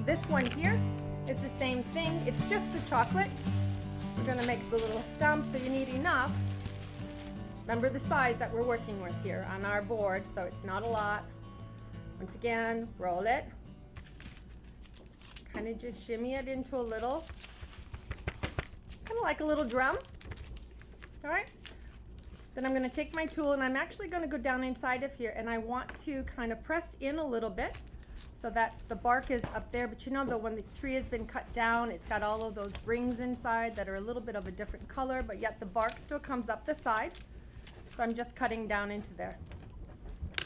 this one here is the same thing. It's just the chocolate. We're gonna make the little stump, so you need enough. Remember the size that we're working with here on our board, so it's not a lot. Once again, roll it. Kind of just shimmy it into a little, kind of like a little drum. All right. Then I'm going to take my tool and I'm actually going to go down inside of here, and I want to kind of press in a little bit. So that's the bark is up there, but you know, though, when the tree has been cut down, it's got all of those rings inside that are a little bit of a different color, but yet the bark still comes up the side. So I'm just cutting down into there.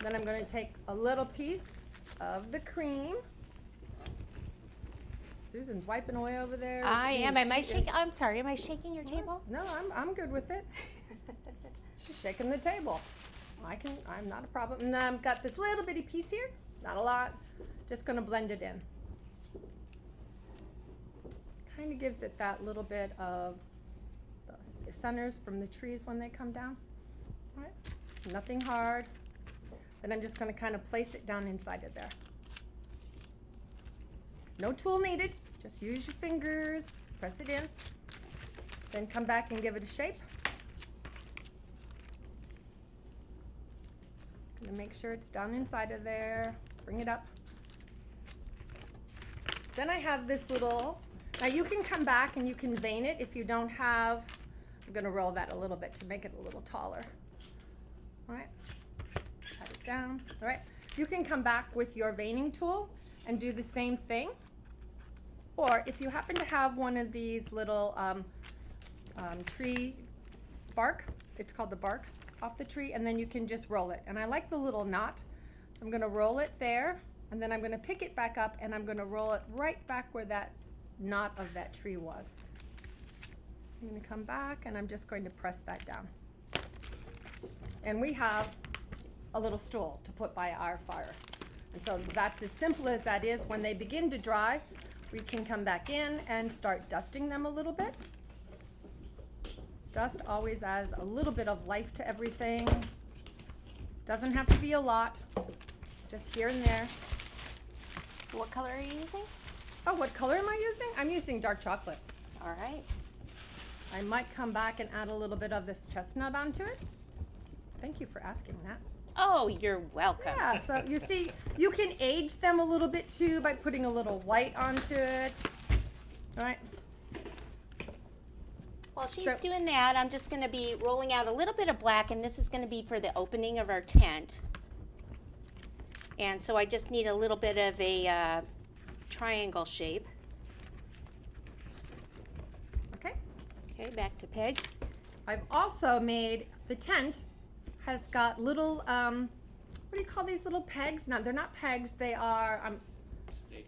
Then I'm going to take a little piece of the cream. Susan's wiping away over there. I am. Am I shaking? I'm sorry. Am I shaking your table? No, I'm good with it. She's shaking the table. I'm not a problem. And then I've got this little bitty piece here. Not a lot. Just going to blend it in. Kind of gives it that little bit of the centers from the trees when they come down. All right. Nothing hard. Then I'm just going to kind of place it down inside of there. No tool needed. Just use your fingers, press it in, then come back and give it a shape. Gonna make sure it's down inside of there, bring it up. Then I have this little, now you can come back and you can vein it if you don't have, I'm gonna roll that a little bit to make it a little taller. All right, pat it down, all right. You can come back with your veining tool and do the same thing. Or if you happen to have one of these little tree bark, it's called the bark off the tree, and then you can just roll it. And I like the little knot, so I'm gonna roll it there, and then I'm gonna pick it back up, and I'm gonna roll it right back where that knot of that tree was. I'm gonna come back, and I'm just going to press that down. And we have a little stool to put by our fire. And so that's as simple as that is. When they begin to dry, we can come back in and start dusting them a little bit. Dust always adds a little bit of life to everything. Doesn't have to be a lot, just here and there. What color are you using? Oh, what color am I using? I'm using dark chocolate. All right. I might come back and add a little bit of this chestnut onto it. Thank you for asking that. Oh, you're welcome. Yeah, so you see, you can age them a little bit too by putting a little white onto it. All right. While she's doing that, I'm just going to be rolling out a little bit of black, and this is going to be for the opening of our tent. And so I just need a little bit of a triangle shape. Okay. Okay, back to Peg. I've also made the tent has got little, what do you call these little pegs? No, they're not pegs, they are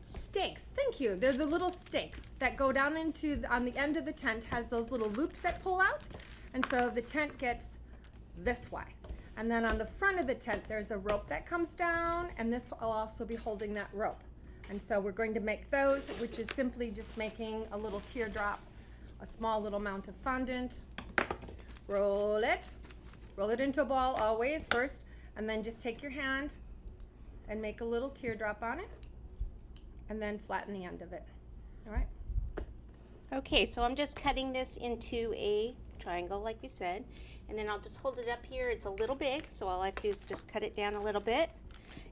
stakes. Thank you. They're the little stakes that go down into, on the end of the tent has those little loops that pull out. And so the tent gets this way. And then on the front of the tent, there's a rope that comes down, and this will also be holding that rope. And so we're going to make those, which is simply just making a little teardrop, a small little amount of fondant. Roll it into a ball always first, and then just take your hand and make a little teardrop on it, and then flatten the end of it. All right. Okay, so I'm just cutting this into a triangle like we said, and then I'll just hold it up here. It's a little big, so all I have to do is just cut it down a little bit.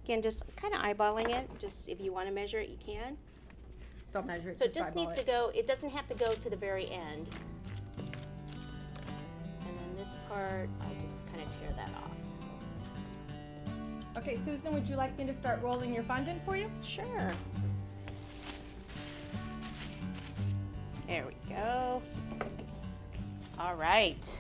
Again, just kind of eyeballing it. Just if you want to measure it, you can. Don't measure it. So it just needs to go, it doesn't have to go to the very end. This part, I'll just kind of tear that off. Okay, Susan, would you like me to start rolling your fondant for you? Sure. There we go. All right.